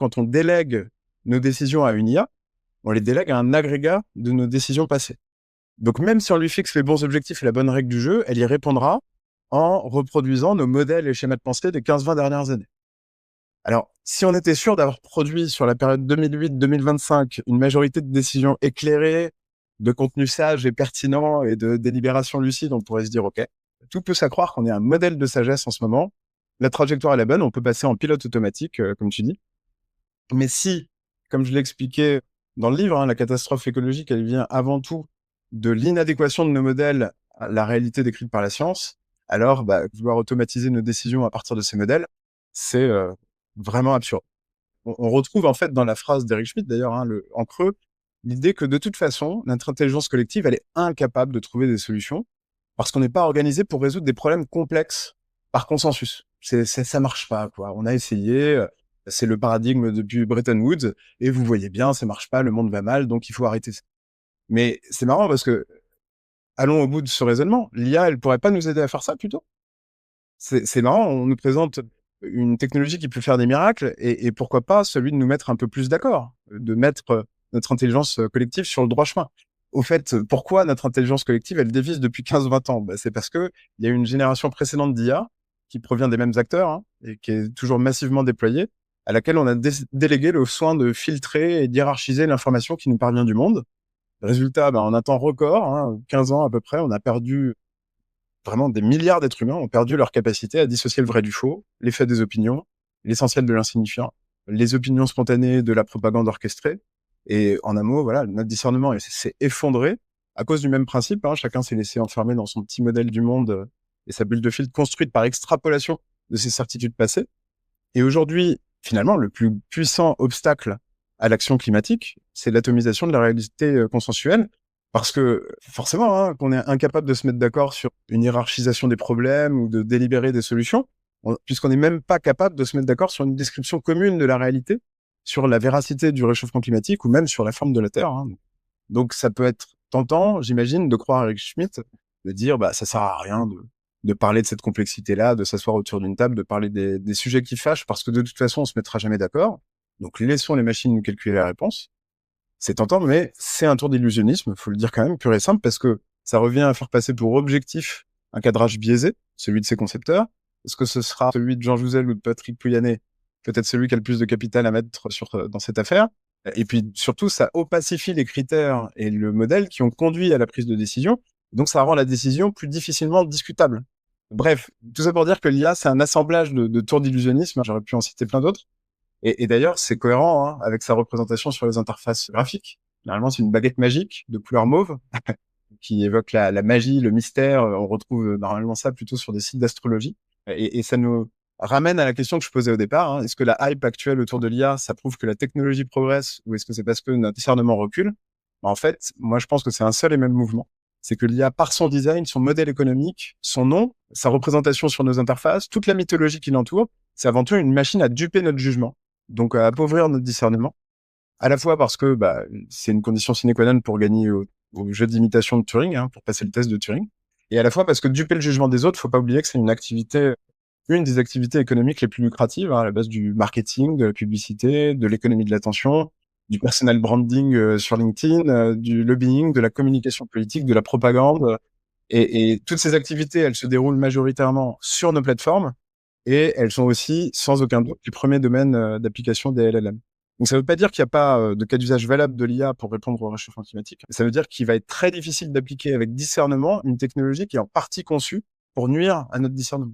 quand on délègue nos décisions à une IA, on les délègue à un agrégat de nos décisions passées. Donc, même si on lui fixe les bons objectifs et la bonne règle du jeu, elle y répondra en reproduisant nos modèles et schémas de pensée des 15-20 dernières années. Alors, si on était sûr d'avoir produit sur la période 2008-2025 une majorité de décisions éclairées, de contenu sage et pertinent et de délibération lucide, on pourrait se dire, OK, tout peut s'accroire qu'on est un modèle de sagesse en ce moment. La trajectoire est la bonne, on peut passer en pilote automatique, comme tu dis. Mais si, comme je l'expliquais dans le livre, la catastrophe écologique, elle vient avant tout de l'inadéquation de nos modèles à la réalité décrite par la science, alors vouloir automatiser nos décisions à partir de ces modèles, c'est vraiment absurde. On retrouve en fait dans la phrase d'Eric Schmidt, d'ailleurs, en creux, l'idée que de toute façon, notre intelligence collective, elle est incapable de trouver des solutions parce qu'on n'est pas organisé pour résoudre des problèmes complexes par consensus. Ça marche pas, quoi. On a essayé, c'est le paradigme depuis Bretton Woods, et vous voyez bien, ça marche pas, le monde va mal, donc il faut arrêter ça. Mais c'est marrant parce que, allons au bout de ce raisonnement, l'IA, elle pourrait pas nous aider à faire ça plutôt? C'est marrant, on nous présente une technologie qui peut faire des miracles, et pourquoi pas celui de nous mettre un peu plus d'accord, de mettre notre intelligence collective sur le droit chemin. Au fait, pourquoi notre intelligence collective, elle dévisse depuis 15-20 ans? C'est parce que il y a une génération précédente d'IA qui provient des mêmes acteurs, et qui est toujours massivement déployée, à laquelle on a délégué le soin de filtrer et d'hiérarchiser l'information qui nous parvient du monde. Résultat, en un temps record, 15 ans à peu près, on a perdu vraiment des milliards d'êtres humains ont perdu leur capacité à dissocier le vrai du faux, les faits des opinions, l'essentiel de l'insignifiant, les opinions spontanées de la propagande orchestrée. Et en un mot, voilà, notre discernement s'est effondré à cause du même principe. Chacun s'est laissé enfermer dans son petit modèle du monde et sa bulle de filtre construite par extrapolation de ses certitudes passées. Et aujourd'hui, finalement, le plus puissant obstacle à l'action climatique, c'est l'atomisation de la réalité consensuelle. Parce que forcément, qu'on est incapable de se mettre d'accord sur une hiérarchisation des problèmes ou de délibérer des solutions, puisqu'on n'est même pas capable de se mettre d'accord sur une description commune de la réalité, sur la véracité du réchauffement climatique ou même sur la forme de la Terre. Donc ça peut être tentant, j'imagine, de croire avec Schmitt, de dire ça sert à rien de parler de cette complexité-là, de s'asseoir autour d'une table, de parler des sujets qui fâchent, parce que de toute façon, on se mettra jamais d'accord. Donc laissons les machines nous calculer la réponse. C'est tentant, mais c'est un tour d'illusionnisme, faut le dire quand même, pur et simple, parce que ça revient à faire passer pour objectif un cadrage biaisé, celui de ses concepteurs. Est-ce que ce sera celui de Jean Jouzel ou de Patrick Pouyanné? Peut-être celui qui a le plus de capital à mettre dans cette affaire. Et puis, surtout, ça opacifie les critères et le modèle qui ont conduit à la prise de décision. Donc, ça rend la décision plus difficilement discutable. Bref, tout ça pour dire que l'IA, c'est un assemblage de tours d'illusionnisme. J'aurais pu en citer plein d'autres. Et d'ailleurs, c'est cohérent avec sa représentation sur les interfaces graphiques. Généralement, c'est une baguette magique de couleur mauve qui évoque la magie, le mystère. On retrouve normalement ça plutôt sur des sites d'astrologie. Et ça nous ramène à la question que je posais au départ. Est-ce que la hype actuelle autour de l'IA, ça prouve que la technologie progresse, ou est-ce que c'est parce que notre discernement recule? En fait, moi, je pense que c'est un seul et même mouvement. C'est que l'IA, par son design, son modèle économique, son nom, sa représentation sur nos interfaces, toute la mythologie qui l'entoure, c'est avant tout une machine à duper notre jugement, donc à appauvrir notre discernement, à la fois parce que c'est une condition sine qua non pour gagner au jeu d'imitation de Turing, pour passer le test de Turing, et à la fois parce que duper le jugement des autres, faut pas oublier que c'est une des activités économiques les plus lucratives, à la base du marketing, de la publicité, de l'économie de l'attention, du personal branding sur LinkedIn, du lobbying, de la communication politique, de la propagande, et toutes ces activités, elles se déroulent majoritairement sur nos plateformes, et elles sont aussi, sans aucun doute, les premiers domaines d'application des LLM. Donc ça ne veut pas dire qu'il n'y a pas de cas d'usage valable de l'IA pour répondre au réchauffement climatique. Ça veut dire qu'il va être très difficile d'appliquer avec discernement une technologie qui est en partie conçue pour nuire à notre discernement.